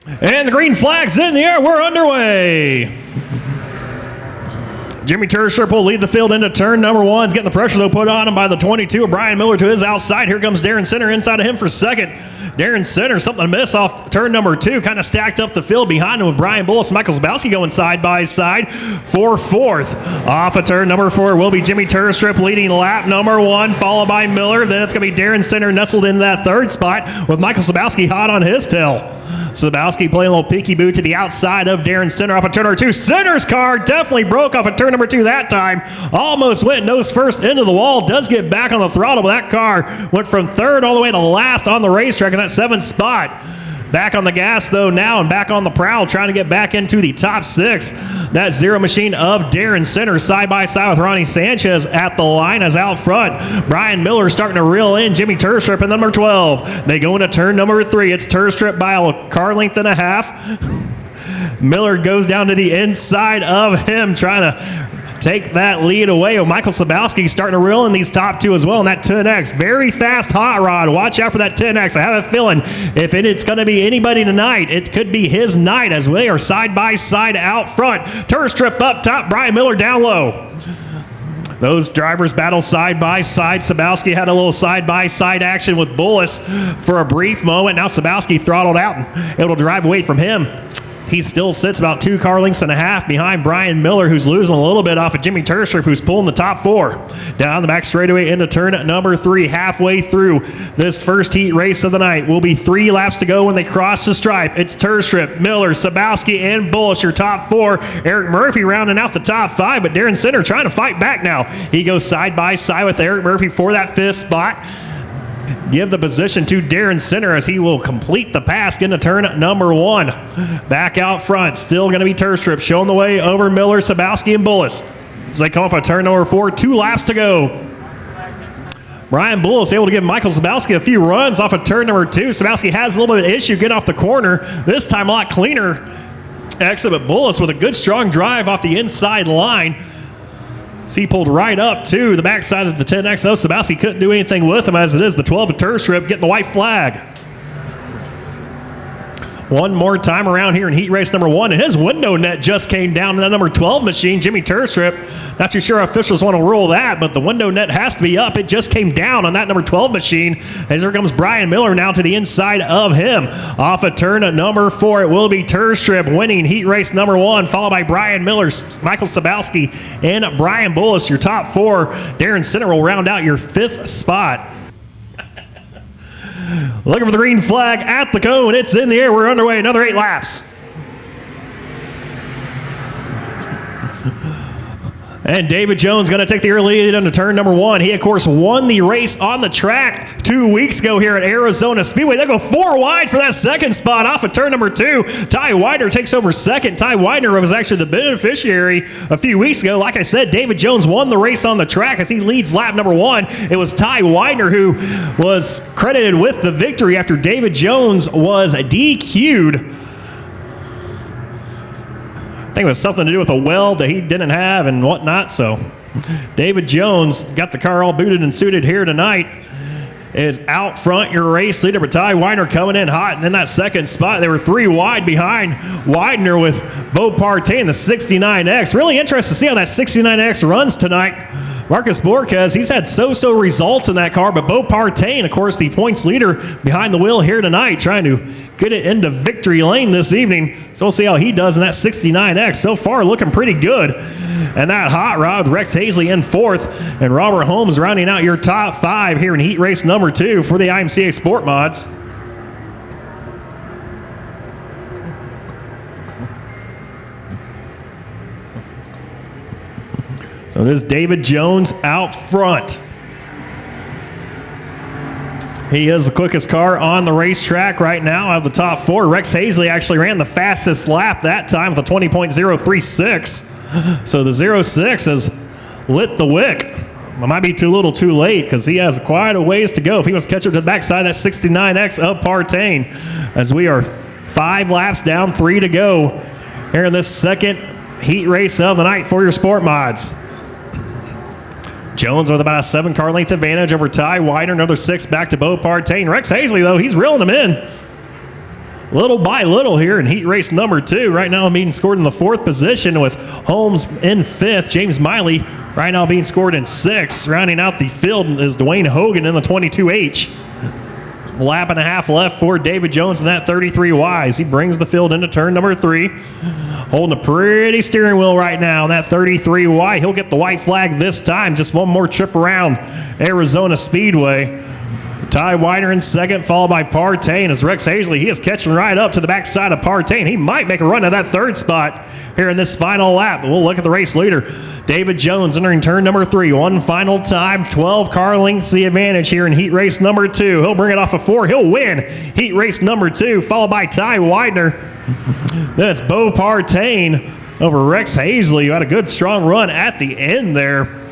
And the green flag's in the air. We're underway. Jimmy Turstrip will lead the field into turn number 1. He's getting the pressure, though, put on him by the 22 of Brian Miller to his outside. Here comes Darren Center inside of him for second. Darren Center, something to miss off turn number 2. Kind of stacked up the field behind him with Brian Bullis and Michael Zabowski going side by side for fourth. Off of turn number 4 will be Jimmy Turstrip leading lap number 1, followed by Miller. Then it's going to be Darren Center nestled in that third spot with Michael Zabowski hot on his tail. Zabowski playing a little peekaboo to the outside of Darren Center off of turn number 2. Center's car definitely broke off of turn number 2 that time. Almost went nose first into the wall. Does get back on the throttle, but that car went from third all the way to last on the racetrack in that 7th spot. Back on the gas, though, now and back on the prowl, trying to get back into the top 6. That zero machine of Darren Center side by side with Ronnie Sanchez at the line as out front. Brian Miller starting to reel in Jimmy Turstrip in number 12. They go into turn number 3. It's Turstrip by a car length and a half. Miller goes down to the inside of him, trying to take that lead away. Michael Zabowski starting to reel in these top 2 as well in that 10X. Very fast hot rod. Watch out for that 10X. I have a feeling if it's going to be anybody tonight, it could be his night as they are side by side out front. Turstrip up top, Brian Miller down low. Those drivers battle side by side. Zabowski had a little side by side action with Bullis for a brief moment. Now Zabowski throttled out and able to drive away from him. He still sits about 2 car lengths and a half behind Brian Miller, who's losing a little bit off of Jimmy Turstrip, who's pulling the top 4. Down the back straightaway into turn number 3, halfway through this first heat race of the night. Will be 3 laps to go when they cross the stripe. It's Turstrip, Miller, Zabowski, and Bullis, your top 4. Eric Murphy rounding out the top 5, but Darren Center trying to fight back now. He goes side by side with Eric Murphy for that 5th spot. Give the position to Darren Center as he will complete the pass into turn number 1. Back out front, still going to be Turstrip showing the way over Miller, Zabowski, and Bullis. As they come off of turn number 4, 2 laps to go. Brian Bullis able to give Michael Zabowski a few runs off of turn number 2. Zabowski has a little bit of issue getting off the corner. This time a lot cleaner exit, but Bullis with a good strong drive off the inside line. So he pulled right up to the backside of the 10X. So Zabowski couldn't do anything with him as it is. The 12 of Turstrip getting the white flag. One more time around here in heat race number 1, and his window net just came down in that number 12 machine, Jimmy Turstrip. Not too sure officials want to rule that, but the window net has to be up. It just came down on that number 12 machine. As here comes Brian Miller now to the inside of him. Off of turn number 4, it will be Turstrip winning heat race number 1, followed by Brian Miller, Michael Zabowski, and Brian Bullis, your top 4. Darren Center will round out your 5th spot. Looking for the green flag at the cone. It's in the air. We're underway. Another 8 laps. And David Jones going to take the early lead into turn number 1. He, of course, won the race on the track 2 weeks ago here at Arizona Speedway. They go 4 wide for that 2nd spot off of turn number 2. Ty Widener takes over 2nd. Ty Widener was actually the beneficiary a few weeks ago. Like I said, David Jones won the race on the track as he leads lap number 1. It was Ty Widener who was credited with the victory after David Jones was DQ'd. I think it was something to do with a weld that he didn't have and whatnot. So David Jones got the car all booted and suited here tonight. Is out front your race leader, but Ty Widener coming in hot. And in that 2nd spot, they were 3 wide behind Widener with Beau Partain, the 69X. Really interested to see how that 69X runs tonight. Marcus Borquez, he's had so-so results in that car, but Beau Partain, of course, the points leader behind the wheel here tonight, trying to get it into victory lane this evening. So we'll see how he does in that 69X. So far, looking pretty good. And that hot rod with Rex Hazley in 4th, and Robert Holmes rounding out your top 5 here in heat race number 2 for the IMCA SportMods. So it is David Jones out front. He is the quickest car on the racetrack right now out of the top 4. Rex Hazley actually ran the fastest lap that time with a 20.036. So the 06 has lit the wick. It might be too little too late because he has quite a ways to go if he wants to catch up to the backside of that 69X of Partain. As we are 5 laps down, 3 to go here in this 2nd heat race of the night for your SportMods. Jones with about a 7 car length advantage over Ty Widener, another 6 back to Beau Partain. Rex Hazley, though, he's reeling him in. little by little here in heat race number 2. Right now being scored in the 4th position with Holmes in 5th. James Miley right now being scored in 6th. Rounding out the field is Dwayne Hogan in the 22H. Lap and a half left for David Jones in that 33Y as he brings the field into turn number 3. Holding a pretty steering wheel right now in that 33Y. He'll get the white flag this time. Just one more trip around Arizona Speedway. Ty Widener in 2nd, followed by Partain. As Rex Hazley, he is catching right up to the backside of Partain. He might make a run at that 3rd spot here in this final lap. But we'll look at the race leader, David Jones, entering turn number 3. One final time, 12 car lengths the advantage here in heat race number 2. He'll bring it off of 4. He'll win heat race number 2, followed by Ty Widener. Then it's Bo Partain over Rex Hazley, who had a good strong run at the end there.